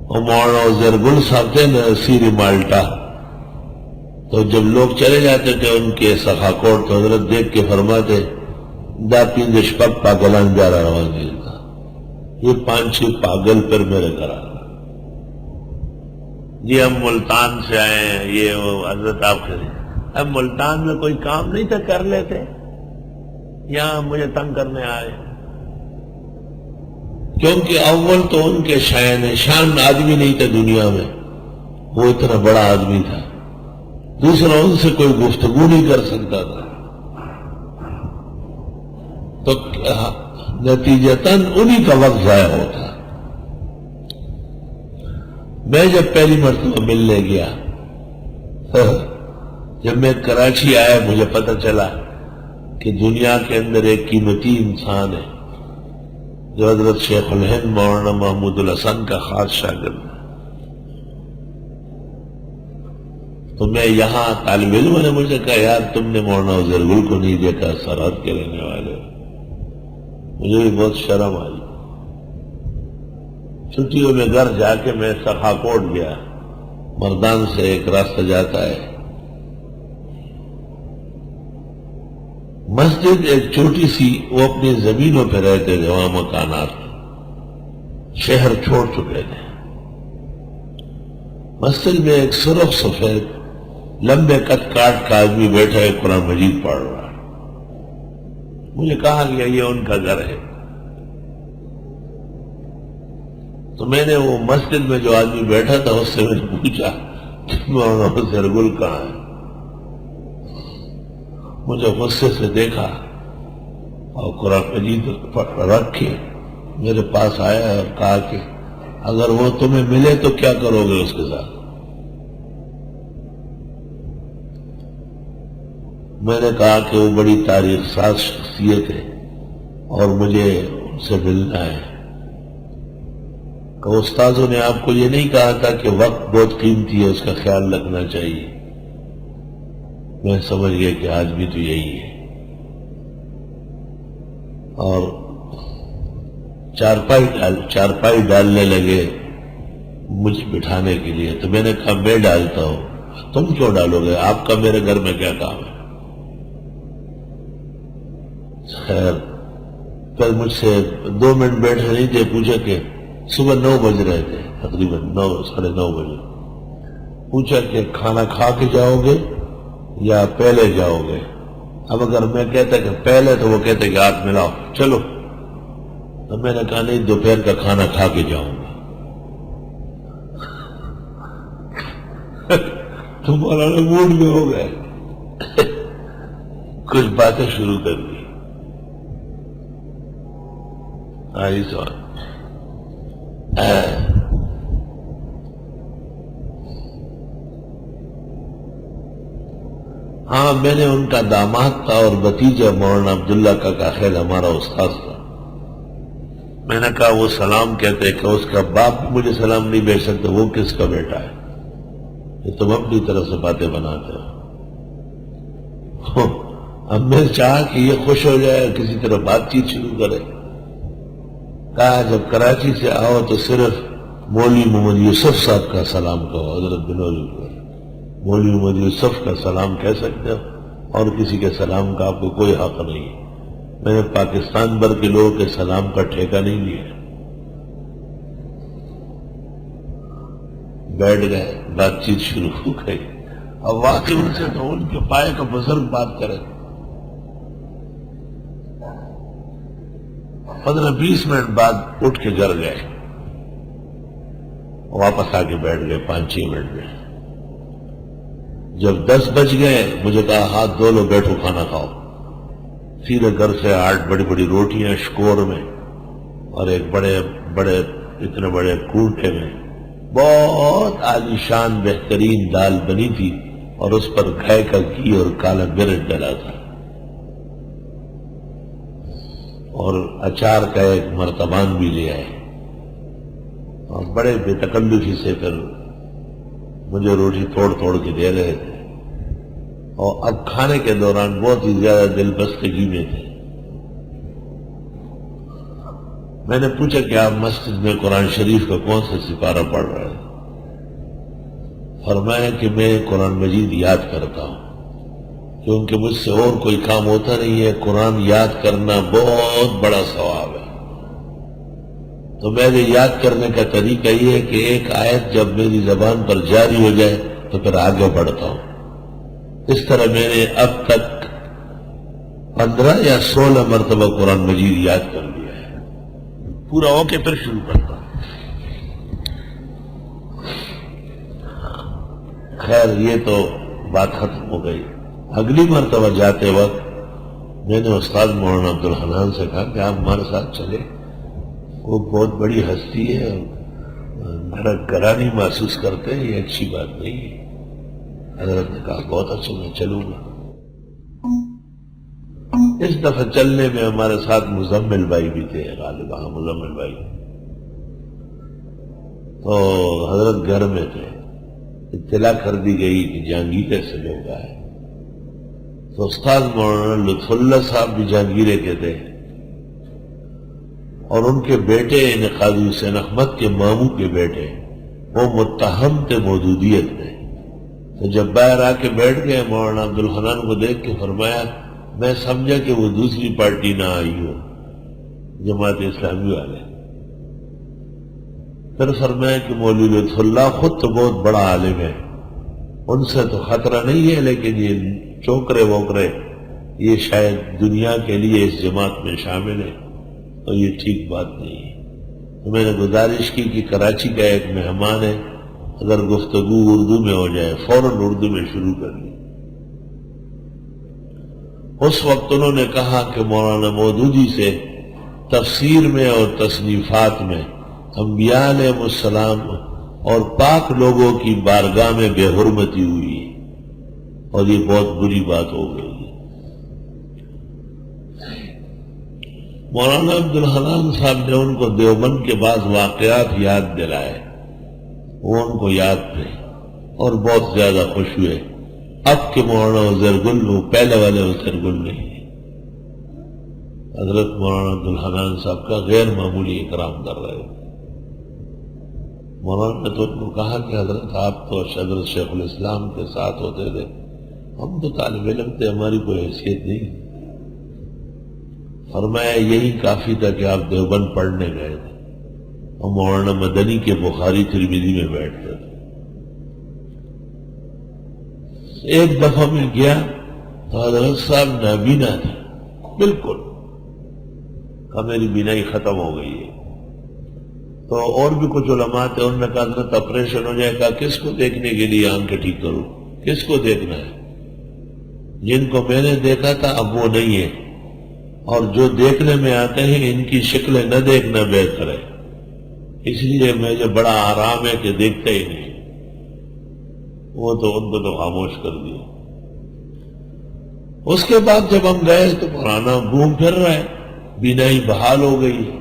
اور مولانا زرگل صاحب تھے نا سیری مالٹا، تو جب لوگ چلے جاتے تھے ان کے سخا کوٹ تو حضرت دیکھ کے فرماتے دا پینز شپک پاگلان بیارا روان دیتا، یہ 5-6 پاگل پر میرے گھر آ رہا۔ جی ہم ملتان سے آئے ہیں، یہ حضرت آپ خیری، اب ملتان میں کوئی کام نہیں تھا کر لیتے، یہاں مجھے تنگ کرنے آئے، کیونکہ اول تو ان کے شان آدمی نہیں تھا دنیا میں، وہ اتنا بڑا آدمی تھا، دوسرا ان سے کوئی گفتگو نہیں کر سکتا تھا، تو نتیجتاً انہی کا وقت ضائع ہوتا۔ میں جب پہلی مرتبہ ملنے گیا، جب میں کراچی آیا مجھے پتہ چلا کہ دنیا کے اندر ایک قیمتی انسان ہے جو حضرت شیخ الہند مولانا محمود الحسن کا خاص شاگرد ہے۔ تو میں یہاں طالب علم نے مجھے کہا یار تم نے مولانا زرگل کو نہیں دیکھا، سرحد کے رہنے والے ہو۔ مجھے بھی بہت شرم آئی۔ چھٹیوں میں گھر جا کے میں سخا کوٹ گیا، مردان سے ایک راستہ جاتا ہے، مسجد ایک چھوٹی سی، وہ اپنی زمینوں پہ رہتے تھے، وہاں مکانات، شہر چھوڑ چکے تھے۔ مسجد میں ایک سرخ سفید لمبے قد کاٹ کا آدمی بیٹھا ہے، قرآن مجید پڑھ رہا ہے۔ مجھے کہا گیا یہ ان کا گھر ہے، تو میں نے وہ مسجد میں جو آدمی بیٹھا تھا اس سے میں نے پوچھا کہ مولانا زرگل کہاں ہے؟ مجھے غصے سے دیکھا اور قرآن مجید رکھ کے میرے پاس آیا اور کہا کہ اگر وہ تمہیں ملے تو کیا کرو گے اس کے ساتھ؟ میں نے کہا کہ وہ بڑی تاریخ ساز شخصیت ہے اور مجھے ان سے ملنا ہے۔ کہ استاذوں نے آپ کو یہ نہیں کہا تھا کہ وقت بہت قیمتی ہے، اس کا خیال رکھنا چاہیے؟ میں سمجھ گیا کہ آج بھی تو یہی ہے، اور چارپائی ڈالنے لگے مجھے بٹھانے کے لیے، تو میں نے کہا میں ڈالتا ہوں، تم کیوں ڈالو گے؟ آپ کا میرے گھر میں کیا کام ہے؟ خیر پھر مجھ سے 2 منٹ بیٹھے نہیں تھے، پوچھا کہ صبح 9 بج رہے تھے، تقریباً 9:30 بجے، پوچھا کہ کھانا کھا کے جاؤ گے یا پہلے جاؤ گے؟ اب اگر میں کہتا کہ پہلے تو وہ کہتے کہ ہاتھ ملاؤ چلو، تو میں نے کہا نہیں، دوپہر کا کھانا کھا کے جاؤں گا۔ تو مولانا موڈ میں ہو گئے، کچھ باتیں شروع کر دی۔ آئی سوال ہاں، میں نے ان کا داماد تھا اور بھتیجا مولانا عبداللہ کا کاخیل ہمارا استاذ تھا۔ میں نے کہا وہ سلام کہتے کہ اس کا باپ بھی مجھے سلام نہیں بھیج سکتے، وہ کس کا بیٹا ہے؟ یہ تم اپنی طرف سے باتیں بناتے ہو۔ اب میں چاہا کہ یہ خوش ہو جائے، کسی طرح بات چیت شروع کرے۔ کہا جب کراچی سے آؤ تو صرف مولوی محمد یوسف صاحب کا سلام کہو، حضرت بنوری کو مولوی محمد یوسف کا سلام کہہ سکتے ہو، اور کسی کے سلام کا آپ کو کوئی حق نہیں ہے۔ میں نے پاکستان بھر کے لوگوں کے سلام کا ٹھیکہ نہیں لیا۔ بیٹھ گئے، بات چیت شروع ہو گئی۔ اب واقعی ان سے تو ان کے پائے کا بزرگ بات کرے، 15-20 منٹ بعد اٹھ کے گھر گئے، واپس آ کے بیٹھ گئے 5-6 منٹ میں۔ جب 10 بج گئے مجھے کہا ہاتھ دھو لو، بیٹھو کھانا کھاؤ۔ سیدھے گھر سے 8 بڑی بڑی روٹیاں شکور میں، اور ایک بڑے اتنے بڑے کونٹے میں بہت عالیشان بہترین دال بنی تھی، اور اس پر گائے کا گھی اور کالا مرچ ڈلا تھا، اور اچار کا ایک مرتبان بھی لے آئے، اور بڑے بے تکلفی سے پھر مجھے روٹی توڑ کے دے رہے تھے، اور اب کھانے کے دوران بہت ہی زیادہ دل بستگی میں تھے۔ میں نے پوچھا کہ آپ مسجد میں قرآن شریف کا کون سا سپارہ پڑھ رہے ہیں؟ فرمایا کہ میں قرآن مجید یاد کرتا ہوں، کیونکہ مجھ سے اور کوئی کام ہوتا نہیں ہے، قرآن یاد کرنا بہت بڑا ثواب ہے۔ تو میرے یاد کرنے کا طریقہ یہ ہے کہ ایک آیت جب میری زبان پر جاری ہو جائے تو پھر آگے بڑھتا ہوں۔ اس طرح میں نے اب تک 15 یا 16 مرتبہ قرآن مجید یاد کر لیا ہے، پورا ہو کے پھر شروع کرتا ہوں۔ خیر یہ تو بات ختم ہو گئی۔ اگلی مرتبہ جاتے وقت میں نے استاد مولانا عبدالحنان سے کہا کہ آپ ہمارے ساتھ چلے، وہ بہت بڑی ہستی ہے، میرا گرانی محسوس کرتے ہیں، یہ اچھی بات نہیں ہے۔ حضرت نے کہا بہت اچھا، میں چلوں گا۔ اس دفعہ چلنے میں ہمارے ساتھ مزمل بھائی بھی تھے، غالب مزمل بھائی، تو حضرت گھر میں تھے، اطلاع کر دی گئی کہ جہانگیر سے لوگ آئے، تو استاد مولانا لطف اللہ صاحب بھی جہانگیرے کے تھے، اور ان کے بیٹے یعنی قاضی حسین احمد کے ماموں کے بیٹے وہ متہم تھے مودودیت میں۔ تو جب باہر آ کے بیٹھ گئے، مولانا عبدالحنان کو دیکھ کے فرمایا میں سمجھا کہ وہ دوسری پارٹی نہ آئی ہو، جماعت اسلامی والے۔ پھر فرمایا کہ مولوی لطف اللہ خود تو بہت بڑا عالم ہے، ان سے تو خطرہ نہیں ہے، لیکن یہ چوکرے ووکرے یہ شاید دنیا کے لیے اس جماعت میں شامل ہے، اور یہ ٹھیک بات نہیں ہے۔ تو میں نے گزارش کی کہ کراچی کا ایک مہمان ہے، اگر گفتگو اردو میں ہو جائے فوراً اردو میں شروع کر لی۔ اس وقت انہوں نے کہا کہ مولانا مودودی سے تفسیر میں اور تصنیفات میں انبیاء علیہ السلام اور پاک لوگوں کی بارگاہ میں بے حرمتی ہوئی، اور یہ بہت بری بات ہو گئی۔ مولانا عبدالحنان صاحب نے ان کو دیوبند کے بعض واقعات یاد دلائے، وہ ان کو یاد تھے اور بہت زیادہ خوش ہوئے۔ اب کے مولانا عزیر گل وہ پہلے والے عزیر گل نہیں ہیں۔ حضرت مولانا عبدالحنان صاحب کا غیر معمولی اکرام کر رہے ہیں۔ مولانا نے تو ان کو کہا کہ حضرت آپ تو حضرت شیخ الاسلام کے ساتھ ہوتے تھے، ہم تو طالب علم تھے، ہماری کوئی حیثیت نہیں۔ فرمایا یہی کافی تھا کہ آپ دیوبند پڑھنے گئے تھے، اور مولانا مدنی کے بخاری ترمذی میں بیٹھتے تھے۔ ایک دفعہ میں گیا تو حضرت صاحب نابینا تھے بالکل، کہ میری بینائی ختم ہو گئی ہے۔ تو اور بھی کچھ علماء تھے، انہوں نے کہا حضرت آپریشن ہو جائے گا، کس کو دیکھنے کے لیے آنکھیں ٹھیک کروں، کس کو دیکھنا ہے؟ جن کو میں نے دیکھا تھا اب وہ نہیں ہے، اور جو دیکھنے میں آتے ہیں ان کی شکلیں نہ دیکھنا بہتر ہے، اس لیے مجھے بڑا آرام ہے کہ دیکھتا ہی نہیں۔ وہ تو ان کو تو خاموش کر دیا۔ اس کے بعد جب ہم گئے تو پرانا گھوم پھر رہا ہے، بینائی بحال ہو گئی ہے۔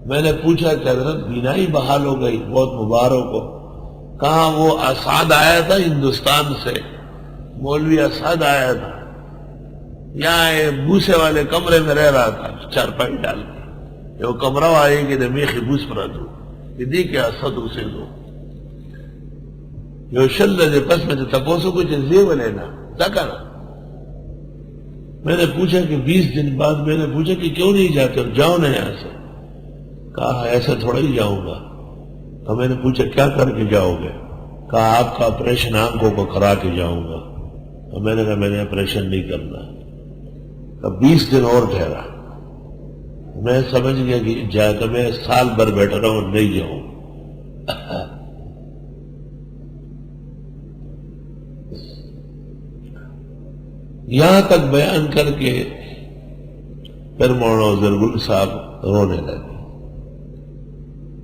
میں نے پوچھا کہ حضرت بینائی بحال ہو گئی، بہت مبارک ہو۔ کہاں وہ اسعد آیا تھا ہندوستان سے، مولوی اسعد آیا تھا، یہاں بوسے والے کمرے میں رہ رہا تھا چارپائی ڈال کے، وہ کمرہ آئے کہ میخی بوس پر دو کہ دی کہ اسد اسے دو یو شل دے پس میں تپوسو کچھ زیو لینا تکا نا۔ میں نے پوچھا کہ 20 دن بعد میں نے پوچھا کہ کیوں نہیں جاتے اور جاؤ نا یہاں سے؟ کہا ایسا تھوڑا ہی جاؤں گا۔ تو میں نے پوچھا کیا کر کے جاؤ گے؟ کہا آپ کا آپریشن آنکھوں کو کرا کے جاؤں گا۔ تو میں نے کہا میں نے آپریشن نہیں کرنا۔ 20 دن اور ٹھہرا، میں سمجھ گیا کہ جا کر میں سال بھر بیٹھا رہا ہوں، نہیں جاؤں۔ یہاں تک بیان کر کے پھر مولانا عزیر گل صاحب رونے لگے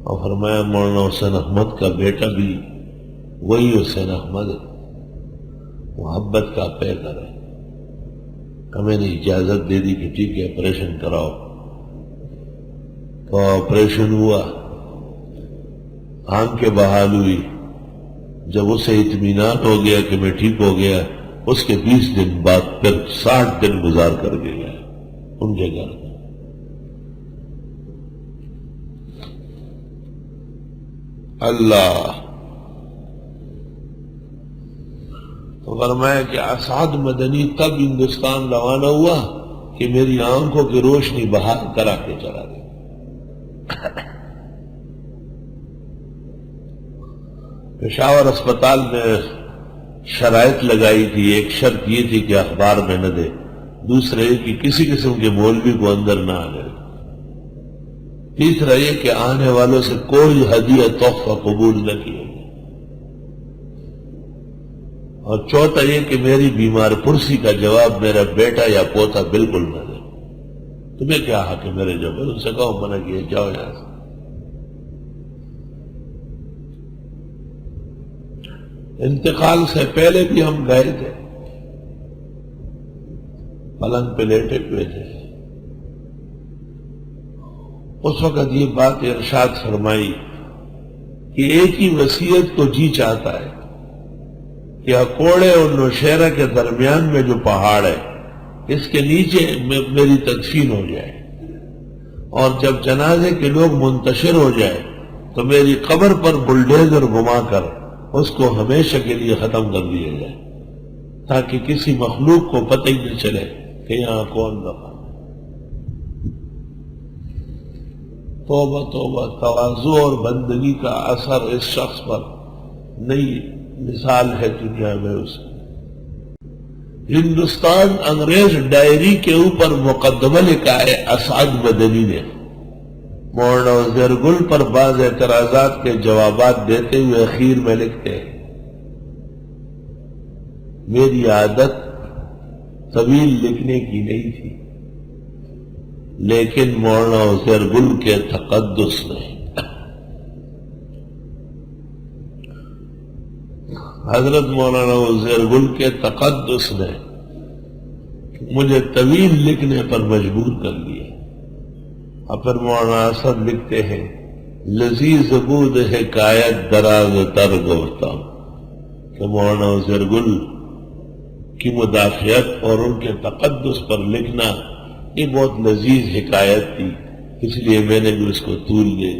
اور فرمایا مولانا حسین احمد کا بیٹا بھی وہی حسین احمد ہے، محبت کا پیکر ہے۔ کہ میں نے اجازت دے دی کہ ٹھیک ہے آپریشن کراؤ۔ تو آپریشن ہوا، آنکھیں بحال ہوئی۔ جب اسے اطمینان ہو گیا کہ میں ٹھیک ہو گیا، اس کے 20 دن بعد پھر 60 دن گزار کر کے گیا ان کے گھر۔ اللہ تو فرمایا کہ اسعد مدنی تب ہندوستان روانہ ہوا کہ میری آنکھوں کی روشنی بحال کرا کے چلا گیا. پشاور اسپتال میں شرائط لگائی تھی. ایک شرط یہ تھی کہ اخبار میں نہ دے، دوسرا یہ کہ کسی قسم کے مولوی کو اندر نہ آنے، تیسرا یہ کہ آنے والوں سے کوئی ہدیہ تحفہ قبول نہ کیا، اور چوتھا یہ کہ میری بیمار پرسی کا جواب میرا بیٹا یا پوتا بالکل نہ دے. تمہیں کیا حق ہے میرے جب؟ ان سے کہو منع کیے جاؤ یہاں سے. انتقال سے پہلے بھی ہم گئے تھے، پلنگ پہ لیٹے ہوئے تھے. اس وقت یہ بات ارشاد فرمائی کہ ایک ہی وصیت کو جی چاہتا ہے کہ اکوڑے اور نوشہرہ کے درمیان میں جو پہاڑ ہے اس کے نیچے میری تدفین ہو جائے، اور جب جنازے کے لوگ منتشر ہو جائے تو میری قبر پر بلڈیزر گھما کر اس کو ہمیشہ کے لیے ختم کر دیا جائے، تاکہ کسی مخلوق کو پتہ ہی نہ چلے کہ یہاں کون رہا. توبہ توبہ، تواضع اور بندگی کا اثر اس شخص پر نئی مثال ہے دنیا میں. اس ہندوستان انگریز ڈائری کے اوپر مقدمہ لکھا ہے اسعد مدنی نے. مولانا وزیر گل پر بعض اعتراضات کے جوابات دیتے ہوئے اخیر میں لکھتے ہیں، میری عادت طویل لکھنے کی نہیں تھی، لیکن مولانا وزیر گل کے تقدس نے، حضرت مولانا وزیر گل کے تقدس نے مجھے طویل لکھنے پر مجبور کر دیا. اور پھر مولانا اسد لکھتے ہیں، لذیذ بود حکایت دراز تر گفتم، کہ مولانا وزیر گل کی مدافعت اور ان کے تقدس پر لکھنا یہ بہت لذیذ حکایت تھی، اس لیے میں نے بھی اس کو طول دے